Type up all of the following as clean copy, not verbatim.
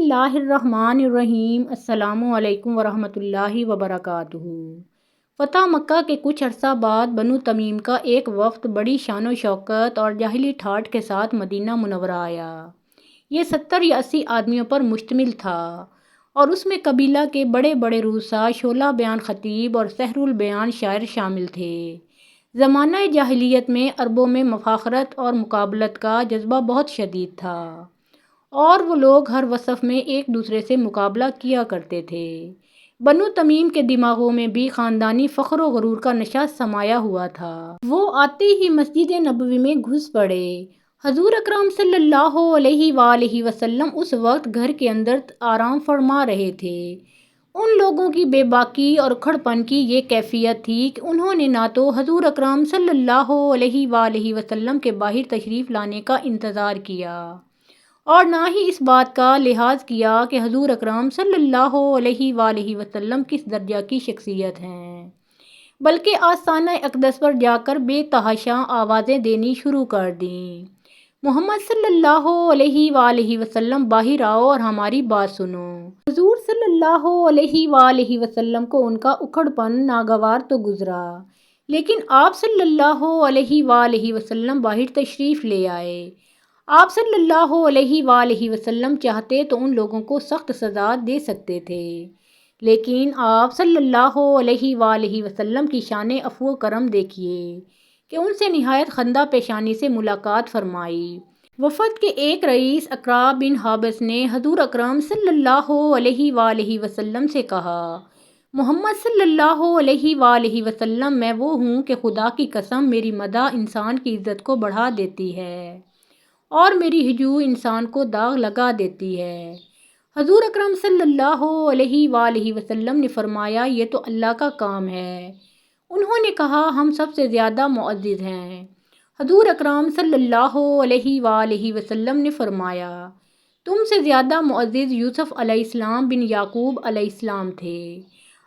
اللہ الرحمن الرحیم۔ السلام علیکم ورحمۃ اللہ وبرکاتہ۔ فتح مکہ کے کچھ عرصہ بعد بنو تمیم کا ایک وفد بڑی شان و شوکت اور جاہلی ٹھاٹھ کے ساتھ مدینہ منورہ آیا۔ یہ 70 یا 80 آدمیوں پر مشتمل تھا اور اس میں قبیلہ کے بڑے بڑے رؤسا، شعلہ بیان خطیب اور سحر البیان شاعر شامل تھے۔ زمانہ جاہلیت میں عربوں میں مفاخرت اور مقابلت کا جذبہ بہت شدید تھا اور وہ لوگ ہر وصف میں ایک دوسرے سے مقابلہ کیا کرتے تھے۔ بنو تمیم کے دماغوں میں بھی خاندانی فخر و غرور کا نشہ سمایا ہوا تھا۔ وہ آتے ہی مسجد نبوی میں گھس پڑے۔ حضور اکرم صلی اللہ علیہ وآلہ وسلم اس وقت گھر کے اندر آرام فرما رہے تھے۔ ان لوگوں کی بے باکی اور اکھڑ پن کی یہ کیفیت تھی کہ انہوں نے نہ تو حضور اکرم صلی اللہ علیہ وآلہ وسلم کے باہر تشریف لانے کا انتظار کیا اور نہ ہی اس بات کا لحاظ کیا کہ حضور اکرم صلی اللہ علیہ وآلہ وسلم کس درجہ کی شخصیت ہیں، بلکہ آستانہ اقدس پر جا کر بے تحاشا آوازیں دینی شروع کر دیں، محمد صلی اللہ علیہ وآلہ وسلم باہر آؤ اور ہماری بات سنو۔ حضور صلی اللہ علیہ وآلہ وسلم کو ان کا اکھڑ پن ناگوار تو گزرا، لیکن آپ صلی اللہ علیہ وآلہ وسلم باہر تشریف لے آئے۔ آپ صلی اللہ علیہ وآلہ وسلم چاہتے تو ان لوگوں کو سخت سزا دے سکتے تھے، لیکن آپ صلی اللہ علیہ وآلہ وسلم کی شان عفو و کرم دیکھیے کہ ان سے نہایت خندہ پیشانی سے ملاقات فرمائی۔ وفد کے ایک رئیس اقرا بن حابس نے حضور اکرم صلی اللہ علیہ وآلہ وسلم سے کہا، محمد صلی اللہ علیہ وآلہ وسلم، میں وہ ہوں کہ خدا کی قسم میری مدح انسان کی عزت کو بڑھا دیتی ہے اور میری ہجو انسان کو داغ لگا دیتی ہے۔ حضور اکرم صلی اللہ علیہ وآلہ وسلم نے فرمایا، یہ تو اللہ کا کام ہے۔ انہوں نے کہا، ہم سب سے زیادہ معزز ہیں۔ حضور اکرم صلی اللہ علیہ وآلہ وسلم نے فرمایا، تم سے زیادہ معزز یوسف علیہ السلام بن یعقوب علیہ السلام تھے۔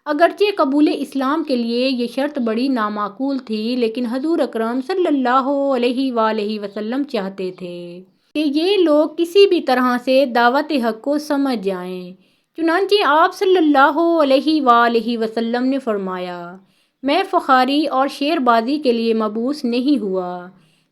اگرچہ قبول اسلام کے لیے یہ شرط بڑی نامعقول تھی، لیکن حضور اکرم صلی اللہ علیہ وآلہ وسلم چاہتے تھے کہ یہ لوگ کسی بھی طرح سے دعوت حق کو سمجھ جائیں۔ چنانچہ آپ صلی اللہ علیہ وآلہ وسلم نے فرمایا، میں فخاری اور شعر بازی کے لیے مبعوث نہیں ہوا،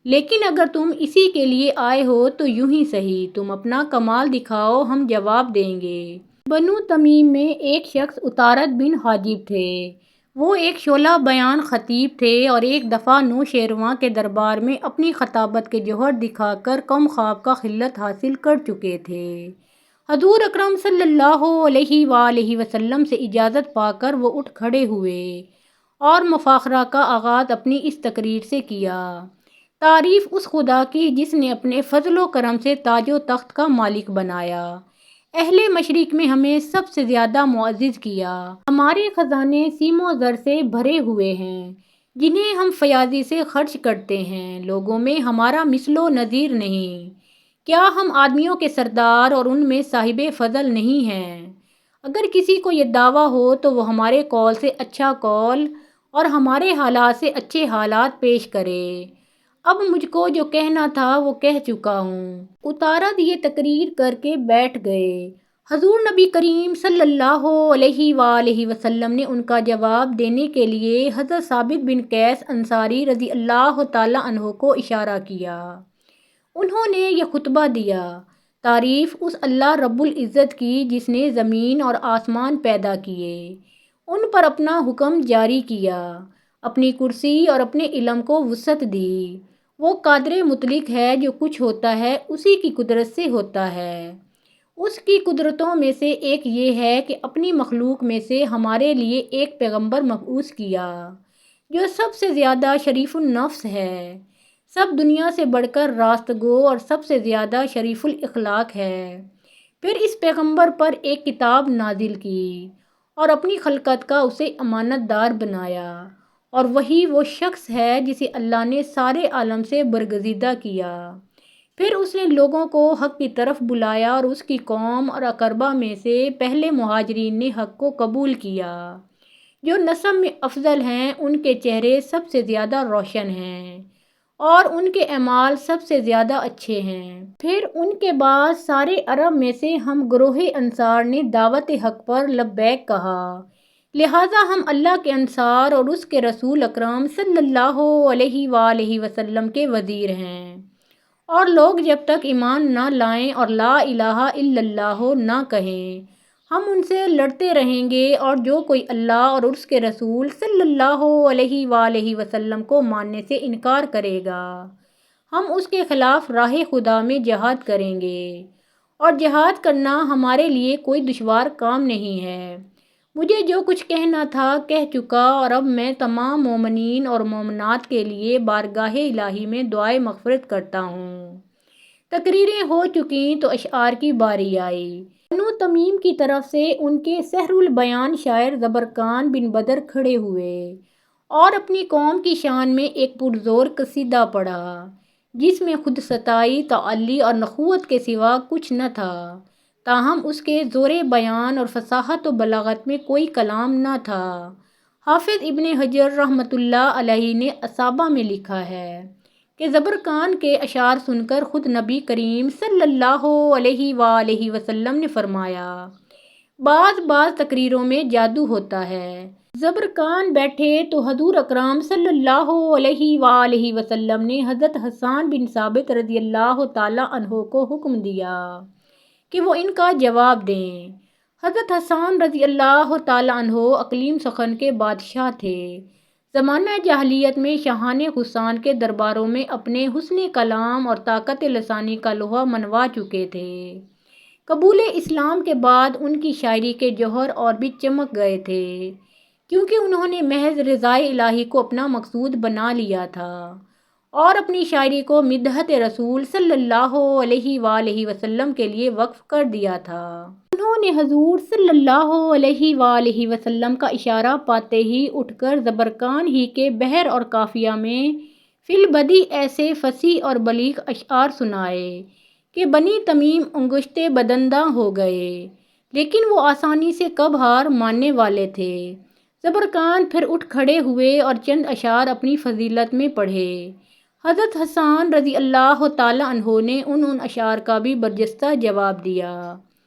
لیکن اگر تم اسی کے لیے آئے ہو تو یوں ہی صحیح، تم اپنا کمال دکھاؤ، ہم جواب دیں گے۔ بنو تمیم میں ایک شخص اتارد بن حاجب تھے۔ وہ ایک شعلہ بیان خطیب تھے اور ایک دفعہ نوشیروان کے دربار میں اپنی خطابت کے جوہر دکھا کر کم خواب کا خلت حاصل کر چکے تھے۔ حضور اکرم صلی اللہ علیہ وآلہ وسلم سے اجازت پا کر وہ اٹھ کھڑے ہوئے اور مفاخرہ کا آغاز اپنی اس تقریر سے کیا، تعریف اس خدا کی جس نے اپنے فضل و کرم سے تاج و تخت کا مالک بنایا، اہل مشرق میں ہمیں سب سے زیادہ معزز کیا، ہمارے خزانے سیم و زر سے بھرے ہوئے ہیں جنہیں ہم فیاضی سے خرچ کرتے ہیں، لوگوں میں ہمارا مثل و نظیر نہیں، کیا ہم آدمیوں کے سردار اور ان میں صاحب فضل نہیں ہیں؟ اگر کسی کو یہ دعویٰ ہو تو وہ ہمارے قول سے اچھا قول اور ہمارے حالات سے اچھے حالات پیش کرے۔ اب مجھ کو جو کہنا تھا وہ کہہ چکا ہوں۔ اتارد یہ تقریر کر کے بیٹھ گئے۔ حضور نبی کریم صلی اللہ علیہ وآلہ وسلم نے ان کا جواب دینے کے لیے حضرت ثابت بن قیس انصاری رضی اللہ تعالیٰ عنہ کو اشارہ کیا۔ انہوں نے یہ خطبہ دیا، تعریف اس اللہ رب العزت کی جس نے زمین اور آسمان پیدا کیے، ان پر اپنا حکم جاری کیا، اپنی کرسی اور اپنے علم کو وسعت دی۔ وہ قادر مطلق ہے، جو کچھ ہوتا ہے اسی کی قدرت سے ہوتا ہے۔ اس کی قدرتوں میں سے ایک یہ ہے کہ اپنی مخلوق میں سے ہمارے لیے ایک پیغمبر مبعوث کیا جو سب سے زیادہ شریف النفس ہے، سب دنیا سے بڑھ کر راست گو اور سب سے زیادہ شریف الاخلاق ہے۔ پھر اس پیغمبر پر ایک کتاب نازل کی اور اپنی خلقت کا اسے امانت دار بنایا، اور وہی وہ شخص ہے جسے اللہ نے سارے عالم سے برگزیدہ کیا۔ پھر اس نے لوگوں کو حق کی طرف بلایا اور اس کی قوم اور اقربا میں سے پہلے مہاجرین نے حق کو قبول کیا۔ جو نسب میں افضل ہیں ان کے چہرے سب سے زیادہ روشن ہیں، اور ان کے اعمال سب سے زیادہ اچھے ہیں۔ پھر ان کے بعد سارے عرب میں سے ہم گروہ انصار نے دعوت حق پر لبیک کہا، لہٰذا ہم اللہ کے انصار اور اس کے رسول اکرم صلی اللہ علیہ وآلہ وسلم کے وزیر ہیں، اور لوگ جب تک ایمان نہ لائیں اور لا الہ الا اللہ نہ کہیں ہم ان سے لڑتے رہیں گے، اور جو کوئی اللہ اور اس کے رسول صلی اللہ علیہ وآلہ وسلم کو ماننے سے انکار کرے گا ہم اس کے خلاف راہ خدا میں جہاد کریں گے، اور جہاد کرنا ہمارے لیے کوئی دشوار کام نہیں ہے۔ مجھے جو کچھ کہنا تھا کہہ چکا، اور اب میں تمام مومنین اور مومنات کے لیے بارگاہ الہی میں دعائے مغفرت کرتا ہوں۔ تقریریں ہو چکیں تو اشعار کی باری آئی۔ بنو تمیم کی طرف سے ان کے سحر البیان شاعر زبرقان بن بدر کھڑے ہوئے اور اپنی قوم کی شان میں ایک پرزور قصیدہ پڑھا، جس میں خود ستائی، تعلی اور نخوت کے سوا کچھ نہ تھا، تاہم اس کے زور بیان اور فصاحت و بلاغت میں کوئی کلام نہ تھا۔ حافظ ابن حجر رحمۃ اللہ علیہ نے اصابہ میں لکھا ہے کہ زبرقان کے اشعار سن کر خود نبی کریم صلی اللہ علیہ وآلہ وسلم نے فرمایا، بعض تقریروں میں جادو ہوتا ہے۔ زبرقان بیٹھے تو حضور اکرم صلی اللہ علیہ وآلہ وسلم نے حضرت حسان بن ثابت رضی اللہ تعالی عنہ کو حکم دیا کہ وہ ان کا جواب دیں۔ حضرت حسان رضی اللہ تعالی عنہ اقلیم سخن کے بادشاہ تھے۔ زمانہ جاہلیت میں شاہان غسان کے درباروں میں اپنے حسن کلام اور طاقت لسانی کا لوہا منوا چکے تھے۔ قبول اسلام کے بعد ان کی شاعری کے جوہر اور بھی چمک گئے تھے، کیونکہ انہوں نے محض رضائے الہی کو اپنا مقصود بنا لیا تھا اور اپنی شاعری کو مدحت رسول صلی اللہ علیہ وآلہ وسلم کے لیے وقف کر دیا تھا۔ انہوں نے حضور صلی اللہ علیہ وآلہ وسلم کا اشارہ پاتے ہی اٹھ کر زبرقان ہی کے بحر اور قافیہ میں فی البدیہہ ایسے فصیح اور بلیغ اشعار سنائے کہ بنی تمیم انگشتے بدنداں ہو گئے، لیکن وہ آسانی سے کب ہار ماننے والے تھے۔ زبرقان پھر اٹھ کھڑے ہوئے اور چند اشعار اپنی فضیلت میں پڑھے۔ حضرت حسان رضی اللہ تعالی عنہ نے ان اشعار کا بھی برجستہ جواب دیا۔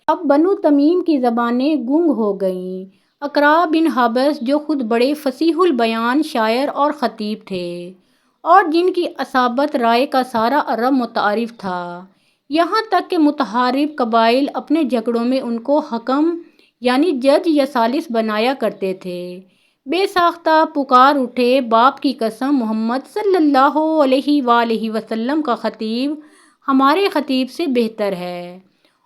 اب بنو تمیم کی زبانیں گنگ ہو گئیں۔ اقرا بن حابس جو خود بڑے فصیح البیان شاعر اور خطیب تھے اور جن کی اصابت رائے کا سارا عرب متعارف تھا، یہاں تک کہ متحارب قبائل اپنے جھگڑوں میں ان کو حکم یعنی جج یا ثالث بنایا کرتے تھے، بے ساختہ پکار اٹھے، باپ کی قسم محمد صلی اللہ علیہ وآلہ وسلم کا خطیب ہمارے خطیب سے بہتر ہے،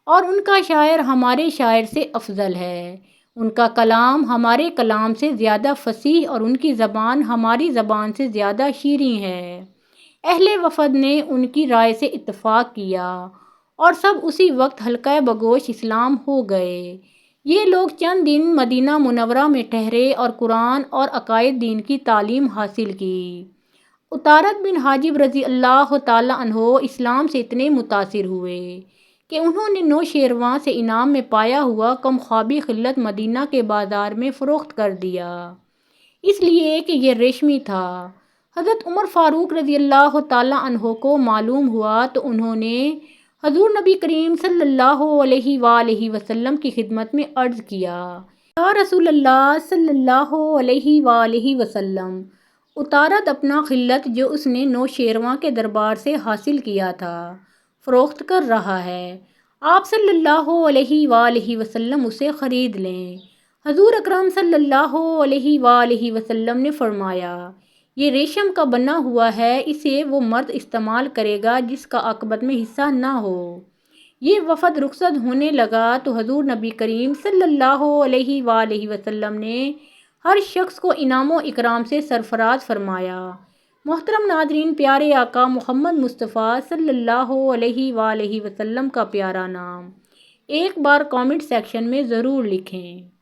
اور ان کا شاعر ہمارے شاعر سے افضل ہے، ان کا کلام ہمارے کلام سے زیادہ فصیح اور ان کی زبان ہماری زبان سے زیادہ شیریں ہے۔ اہل وفد نے ان کی رائے سے اتفاق کیا اور سب اسی وقت حلقہ بگوش اسلام ہو گئے۔ یہ لوگ چند دن مدینہ منورہ میں ٹھہرے اور قرآن اور عقائد دین کی تعلیم حاصل کی۔ اتارد بن حاجب رضی اللہ تعالی عنہ اسلام سے اتنے متاثر ہوئے کہ انہوں نے نوشیروان سے انعام میں پایا ہوا کم خوابی خلعت مدینہ کے بازار میں فروخت کر دیا، اس لیے کہ یہ ریشمی تھا۔ حضرت عمر فاروق رضی اللہ تعالی عنہ کو معلوم ہوا تو انہوں نے حضور نبی کریم صلی اللہ علیہ وآلہ وسلم کی خدمت میں عرض کیا، یا رسول اللہ صلی اللہ علیہ وآلہ وسلم، اتارد اپنا خلعت جو اس نے نوشیروان کے دربار سے حاصل کیا تھا فروخت کر رہا ہے، آپ صلی اللہ علیہ وآلہ وسلم اسے خرید لیں۔ حضور اکرم صلی اللہ علیہ وآلہ وسلم نے فرمایا، یہ ریشم کا بنا ہوا ہے، اسے وہ مرد استعمال کرے گا جس کا عاقبت میں حصہ نہ ہو۔ یہ وفد رخصت ہونے لگا تو حضور نبی کریم صلی اللہ علیہ وآلہ وسلم نے ہر شخص کو انعام و اکرام سے سرفراز فرمایا۔ محترم ناظرین، پیارے آقا محمد مصطفیٰ صلی اللہ علیہ وآلہ وسلم کا پیارا نام ایک بار کامنٹ سیکشن میں ضرور لکھیں۔